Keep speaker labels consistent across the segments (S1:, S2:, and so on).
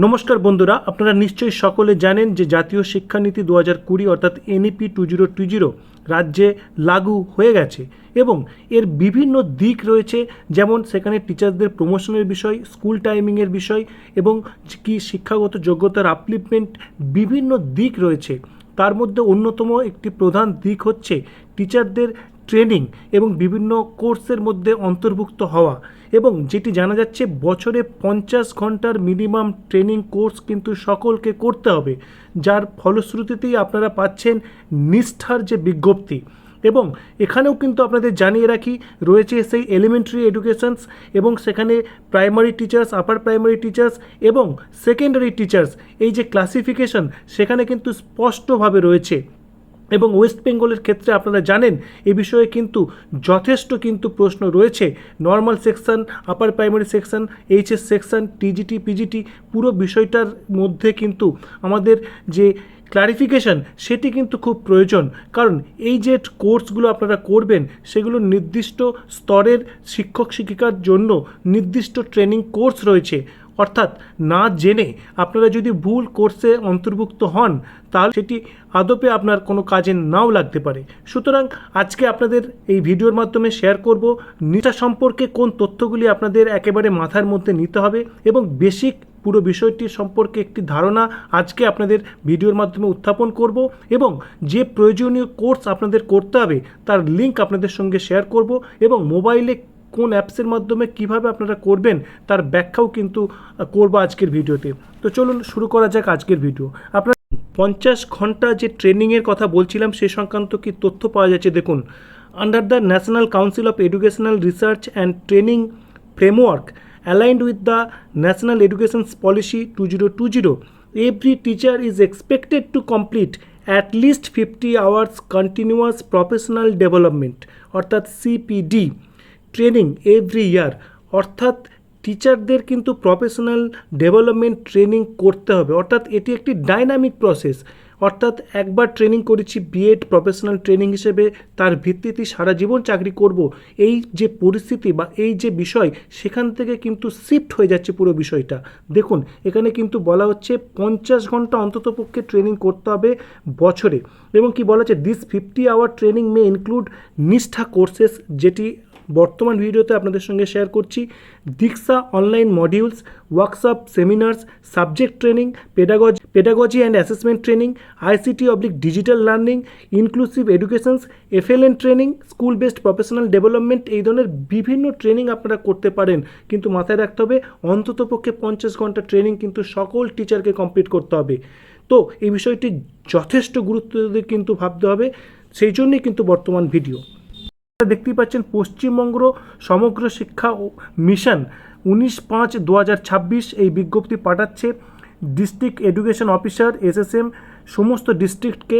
S1: নমস্কার বন্ধুরা, আপনারা নিশ্চয়ই সকলে জানেন যে জাতীয় শিক্ষানীতি 2020 অর্থাৎ এনইপি 2020 রাজ্যে লাগু হয়ে গেছে এবং এর বিভিন্ন দিক রয়েছে, যেমন সেখানে টিচারদের প্রমোশনের বিষয়, স্কুল টাইমিংয়ের বিষয় এবং কি শিক্ষাগত যোগ্যতার আপলিফমেন্ট, বিভিন্ন দিক রয়েছে। তার মধ্যে অন্যতম একটি প্রধান দিক হচ্ছে টিচারদের ট্রেনিং এবং বিভিন্ন কোর্সের মধ্যে অন্তর্ভুক্ত হওয়া, এবং যেটি জানা যাচ্ছে বছরে 50 ঘন্টার মিনিমাম ট্রেনিং কোর্স কিন্তু সকলকে করতে হবে, যার ফলশ্রুতিতেই আপনারা পাচ্ছেন নিষ্ঠার যে বিজ্ঞপ্তি। এবং এখানেও কিন্তু আপনাদের জানিয়ে রাখি রয়েছে সেই এলিমেন্টারি এডুকেশনস এবং সেখানে primary teachers, upper primary teachers এবং সেকেন্ডারি টিচার্স, এই যে ক্লাসিফিকেশন সেখানে কিন্তু স্পষ্টভাবে রয়েছে। এবং ওয়েস্ট বেঙ্গলের ক্ষেত্রে আপনারা জানেন এ বিষয়ে কিন্তু যথেষ্ট কিন্তু প্রশ্ন রয়েছে। Normal section, upper primary section, HS section, TGT, PGT, পুরো বিষয়টার মধ্যে কিন্তু আমাদের যে ক্লারিফিকেশন সেটি কিন্তু খুব প্রয়োজন, কারণ এই যে কোর্সগুলো আপনারা করবেন সেগুলো নির্দিষ্ট স্তরের শিক্ষক শিক্ষিকার জন্য নির্দিষ্ট ট্রেনিং কোর্স রয়েছে। অর্থাৎ না জেনে আপনারা যদি ভুল কোর্সে অন্তর্ভুক্ত হন তাহলে সেটি আদপে আপনার কোনো কাজে নাও লাগতে পারে। সুতরাং আজকে আপনাদের এই ভিডিওর মাধ্যমে শেয়ার করব নিষ্ঠা সম্পর্কে কোন তথ্যগুলি আপনাদের একেবারে মাথার মধ্যে নিতে হবে এবং বেসিক পুরো বিষয়টি সম্পর্কে একটি ধারণা আজকে আপনাদের ভিডিওর মাধ্যমে উত্থাপন করব, এবং যে প্রয়োজনীয় কোর্স আপনাদের করতে হবে তার লিঙ্ক আপনাদের সঙ্গে শেয়ার করব, এবং মোবাইলে কোন অ্যাপসের মাধ্যমে কিভাবে আপনারা করবেন তার ব্যাখ্যাও কিন্তু করব আজকের ভিডিওতে। তো চলুন শুরু করা যাক আজকের ভিডিও। আপনারা 50 ঘন্টা যে ট্রেনিংয়ের কথা বলছিলাম সে সংক্রান্ত কি তথ্য পাওয়া যাচ্ছে দেখুন। Under the national council of educational research and training framework aligned with the National Education Policy 2020, every teacher is expected to complete at least 50 hours continuous professional development অর্থাৎ সিপিডি ট্রেনিং এভরি ইয়ার। অর্থাৎ টিচারদের কিন্তু professional development training করতে হবে, অর্থাৎ এটি একটি dynamic process. অর্থাৎ একবার ট্রেনিং করেছি বিএড প্রফেশনাল ট্রেনিং হিসেবে, তার ভিত্তিতে সারা জীবন চাকরি করব, এই যে পরিস্থিতি বা এই যে বিষয় সেখান থেকে কিন্তু শিফট হয়ে যাচ্ছে পুরো বিষয়টা। দেখুন এখানে কিন্তু বলা হচ্ছে 50 ঘন্টা অন্ততপক্ষে ট্রেনিং করতে হবে বছরে, এবং কি বলা হচ্ছে this 50 hour training may include Nishtha courses, যেটি বর্তমান ভিডিওতে আপনাদের সঙ্গে শেয়ার করছি, Diksha online modules, workshop, seminars, subject training, pedagogy and assessment training, ICT oblique digital learning, inclusive educations, FLN training, school based professional development, এই ধরনের বিভিন্ন ট্রেনিং আপনারা করতে পারেন। কিন্তু মাথায় রাখতে হবে অন্ততপক্ষে 50 ঘন্টা ট্রেনিং কিন্তু সকল টিচারকে কমপ্লিট করতে হবে। তো এই বিষয়টি যথেষ্ট গুরুত্ব দিয়ে কিন্তু ভাবতে হবে, সেই জন্যই কিন্তু বর্তমান ভিডিও। দেখতেই পাচ্ছেন পশ্চিমবঙ্গ সমগ্র শিক্ষা মিশন 19/5/2026 এই বিজ্ঞপ্তি পাঠাচ্ছে ডিস্ট্রিক্ট এডুকেশন অফিসার এসএসএম সমস্ত ডিস্ট্রিক্টকে,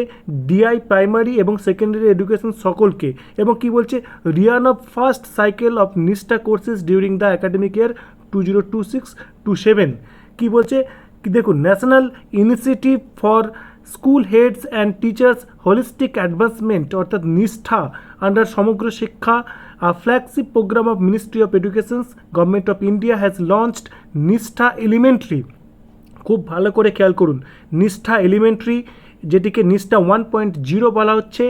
S1: ডিআই প্রাইমারি এবং সেকেন্ডারি এডুকেশন সকলকে, এবং কি বলছে রিয়ান of first cycle of Nishtha courses during the academic year 2026-27। কি বলছে কি দেখুন, national initiative for school heads and teachers holistic advancement অর্থাৎ নিষ্ঠা আন্ডার সমগ্র শিক্ষা, a flagship program of Ministry of Education, Government of India has launched নিষ্ঠা elementary. খুব ভালো করে খেয়াল করুন, নিষ্ঠা এলিমেন্টারি যেটিকে নিষ্ঠা 1.0 বলা হচ্ছে,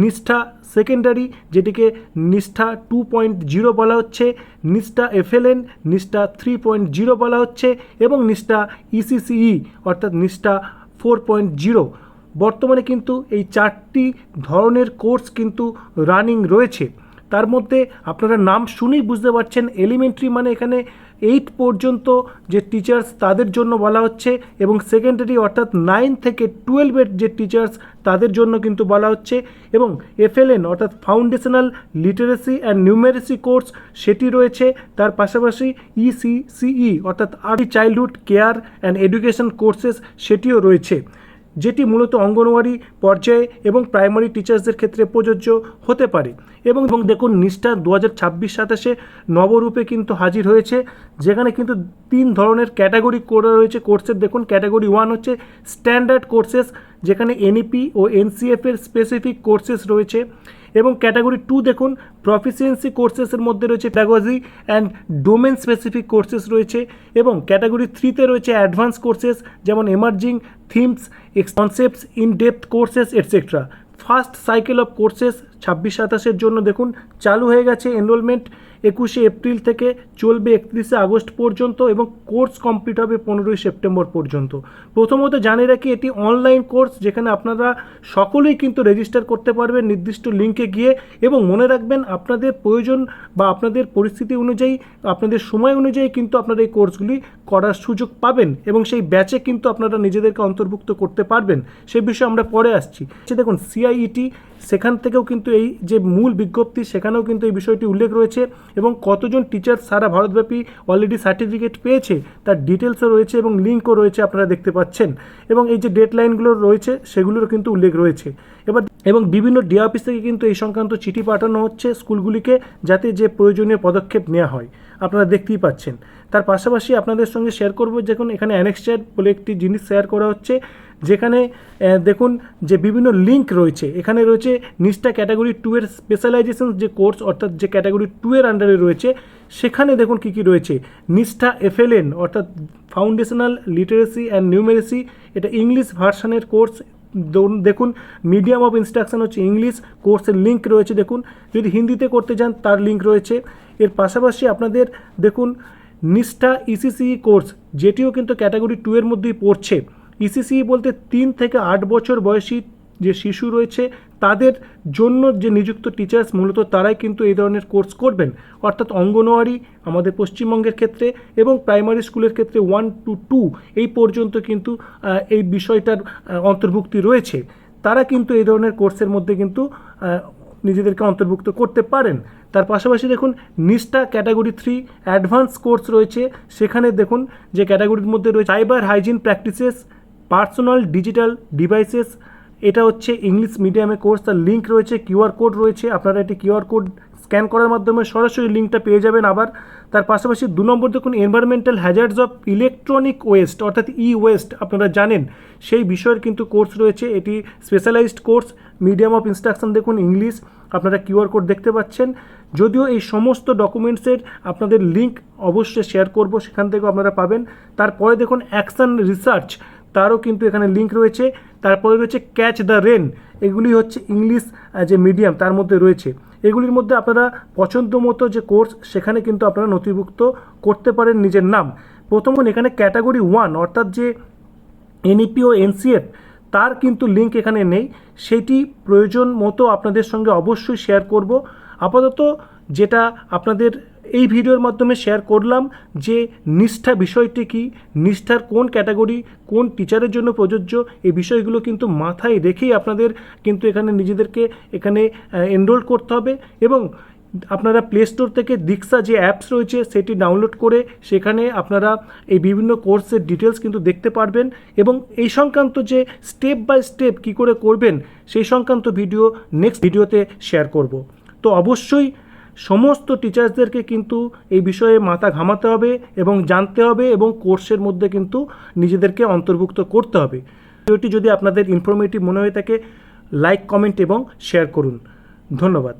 S1: নিষ্ঠা সেকেন্ডারি যেটিকে নিষ্ঠা 2.0 বলা হচ্ছে, নিষ্ঠা এফএলএন নিষ্ঠা 3.0 বলা হচ্ছে, এবং নিষ্ঠা ইসিসিই অর্থাৎ নিষ্ঠা 4.0। বর্তমানে কিন্তু এই 4টি ধরনের কোর্স কিন্তু রানিং রয়েছে। তার মধ্যে আপনারা নাম শুনেই বুঝতে পারছেন এলিমেন্টারি মানে এখানে 8 পর্যন্ত যে টিচার্স তাদের জন্য বলা হচ্ছে, এবং সেকেন্ডারি অর্থাৎ 9 থেকে 12-এর যে টিচার্স তাদের জন্য কিন্তু বলা হচ্ছে, এবং এফএলএন অর্থাৎ foundational literacy and numeracy course সেটি রয়েছে। তার পাশাপাশি ইসিসিই অর্থাৎ early childhood care and education courses সেটিও রয়েছে, যেটি মূলত অঙ্গনওয়াড়ি পর্যায়ে এবং প্রাইমারি টিচার্সদের ক্ষেত্রে প্রযোজ্য হতে পারে। এবং দেখুন নিষ্ঠা 2026-27 নবরূপে কিন্তু হাজির হয়েছে, যেখানে কিন্তু 3 ধরনের ক্যাটাগরি করা রয়েছে কোর্সের। দেখুন ক্যাটাগরি 1 হচ্ছে স্ট্যান্ডার্ড কোর্সেস, যেখানে এনইপি ও এনসিএফ এর স্পেসিফিক কোর্সেস রয়েছে। এবং ক্যাটাগরি 2 দেখুন প্রফিসিয়েন্সি কোর্সেসের মধ্যে রয়েছে pedagogy and domain specific courses রয়েছে, এবং ক্যাটাগরি 3তে রয়েছে অ্যাডভান্স কোর্সেস যেমন emerging themes, concepts, in depth courses etcetera. First cycle of courses 26-27 জন্য দেখুন চালু হয়ে গেছে এনরোলমেন্ট। 21শে এপ্রিল থেকে চলবে 31শে আগস্ট পর্যন্ত এবং কোর্স কমপ্লিট হবে 15ই সেপ্টেম্বর পর্যন্ত। প্রথমত জানিয়ে রাখি এটি অনলাইন কোর্স, যেখানে আপনারা সকলেই কিন্তু রেজিস্টার করতে পারবেন নির্দিষ্ট লিঙ্কে গিয়ে, এবং মনে রাখবেন আপনাদের প্রয়োজন বা আপনাদের পরিস্থিতি অনুযায়ী, আপনাদের সময় অনুযায়ী কিন্তু আপনারা এই কোর্সগুলি করার সুযোগ পাবেন এবং সেই ব্যাচে কিন্তু আপনারা নিজেদেরকে অন্তর্ভুক্ত করতে পারবেন। সেই বিষয়ে আমরা পরে আসছি। দেখুন সিআইইটি, সেখান থেকেও কিন্তু এই যে মূল বিজ্ঞপ্তি সেখানেও কিন্তু এই বিষয়টি উল্লেখ রয়েছে, এবং কতজন টিচার সারা ভারতব্যাপী অলরেডি সার্টিফিকেট পেয়েছে তার ডিটেলসও রয়েছে এবং লিঙ্কও রয়েছে, আপনারা দেখতে পাচ্ছেন, এবং এই যে ডেডলাইনগুলো রয়েছে সেগুলোরও কিন্তু উল্লেখ রয়েছে। এবং বিভিন্ন ডিআই অফিস থেকে কিন্তু এই সংক্রান্ত চিঠি পাঠানো হচ্ছে স্কুলগুলিকে, যাতে যে প্রয়োজনীয় পদক্ষেপ নেওয়া হয়, আপনারা দেখতেই পাচ্ছেন। তার পাশাপাশি আপনাদের সঙ্গে শেয়ার করব, দেখুন এখানে অ্যানেক্সচার বলে একটি জিনিস শেয়ার করা হচ্ছে, যেখানে দেখুন যে বিভিন্ন লিঙ্ক রয়েছে। এখানে রয়েছে নিষ্ঠা ক্যাটাগরি 2 এর স্পেশালাইজেশন যে কোর্স, অর্থাৎ যে ক্যাটাগরি 2 এর আন্ডারে রয়েছে, সেখানে দেখুন কী কী রয়েছে। নিষ্ঠা এফএলএন অর্থাৎ ফাউন্ডেশনাল লিটারেসি অ্যান্ড নিউমেরেসি, এটা ইংলিশ ভার্সানের কোর্স। দেখুন মিডিয়াম অফ ইনস্ট্রাকশন হচ্ছে ইংলিশ, কোর্সের লিঙ্ক রয়েছে দেখুন। যদি হিন্দিতে করতে চান তার লিঙ্ক রয়েছে। এর পাশাপাশি আপনাদের দেখুন নিষ্ঠা ইসিসিই কোর্স, যেটিও কিন্তু ক্যাটাগরি 2 এর মধ্যেই পড়ছে। ইসিসিই বলতে 3 থেকে 8 বছর বয়সী যে শিশু রয়েছে তাদের জন্য যে নিযুক্ত টিচার্স, মূলত তারাই কিন্তু এই ধরনের কোর্স করবেন, অর্থাৎ অঙ্গনওয়াড়ি আমাদের পশ্চিমবঙ্গের ক্ষেত্রে এবং প্রাইমারি স্কুলের ক্ষেত্রে 1 to 2 এই পর্যন্ত কিন্তু এই বিষয়টার অন্তর্ভুক্তি রয়েছে। তারা কিন্তু এই ধরনের কোর্সের মধ্যে কিন্তু নিজেদেরকে অন্তর্ভুক্ত করতে পারেন। তার পাশাপাশি দেখুন নিষ্ঠা ক্যাটাগরি 3 অ্যাডভান্স কোর্স রয়েছে। সেখানে দেখুন যে ক্যাটাগরির মধ্যে রয়েছে cyber hygiene practices, personal digital devices, এটা হচ্ছে ইংলিশ মিডিয়ামে কোর্স। তার লিঙ্ক রয়েছে, কিউআর কোড রয়েছে, আপনারা এটি কিউআর কোড স্ক্যান করার মাধ্যমে সরাসরি লিঙ্কটা পেয়ে যাবেন। আবার তার পাশাপাশি 2 নম্বর দেখুন environmental hazards of electronic waste অর্থাৎ ওয়েস্ট, আপনারা জানেন সেই বিষয়ের কিন্তু কোর্স রয়েছে। এটি specialized course, medium of instruction দেখুন ইংলিশ, আপনারা কিউআর কোড দেখতে পাচ্ছেন। যদিও এই সমস্ত ডকুমেন্টসের আপনাদের লিঙ্ক অবশ্যই শেয়ার করব, সেখান থেকেও আপনারা পাবেন। তারপরে দেখুন অ্যাকশন রিসার্চ, তারও কিন্তু এখানে লিঙ্ক রয়েছে। তারপরে রয়েছে ক্যাচ দ্য রেন, এগুলি হচ্ছে ইংলিশ যে মিডিয়াম তার মধ্যে রয়েছে। এগুলির মধ্যে আপনারা পছন্দ মতো যে কোর্স সেখানে কিন্তু আপনারা নথিভুক্ত করতে পারেন নিজের নাম। প্রথম এখানে ক্যাটাগরি 1 অর্থাৎ যে এনইপি ও এনসিএফ, তার কিন্তু লিঙ্ক এখানে নেই, সেটি প্রয়োজন মতো আপনাদের সঙ্গে অবশ্যই শেয়ার করব। আপাতত যেটা আপনাদের এই ভিডিওর মাধ্যমে শেয়ার করলাম যে নিষ্ঠা বিষয়টি কি, নিষ্ঠার কোন ক্যাটাগরি কোন টিচারের জন্য প্রযোজ্য, এই বিষয়গুলো কিন্তু মাথায় রেখেই আপনাদের কিন্তু এখানে নিজেদেরকে এখানে এনরোল করতে হবে। এবং আপনারা প্লে স্টোর থেকে দীক্ষা যে অ্যাপস রয়েছে সেটি ডাউনলোড করে সেখানে আপনারা এই বিভিন্ন কোর্সের ডিটেলস কিন্তু দেখতে পারবেন, এবং এই সংক্রান্ত যে স্টেপ বাই স্টেপ কী করে করবেন সেই সংক্রান্ত ভিডিও নেক্সট ভিডিওতে শেয়ার করব। তো অবশ্যই সমস্ত টিচার্সদেরকে কিন্তু এই বিষয়ে মাথা ঘামাতে হবে এবং জানতে হবে এবং কোর্সের মধ্যে কিন্তু নিজেদেরকে অন্তর্ভুক্ত করতে হবে। ভিডিওটি যদি আপনাদের ইনফরমেটিভ মনে হয়ে থাকে লাইক, কমেন্ট এবং শেয়ার করুন। ধন্যবাদ।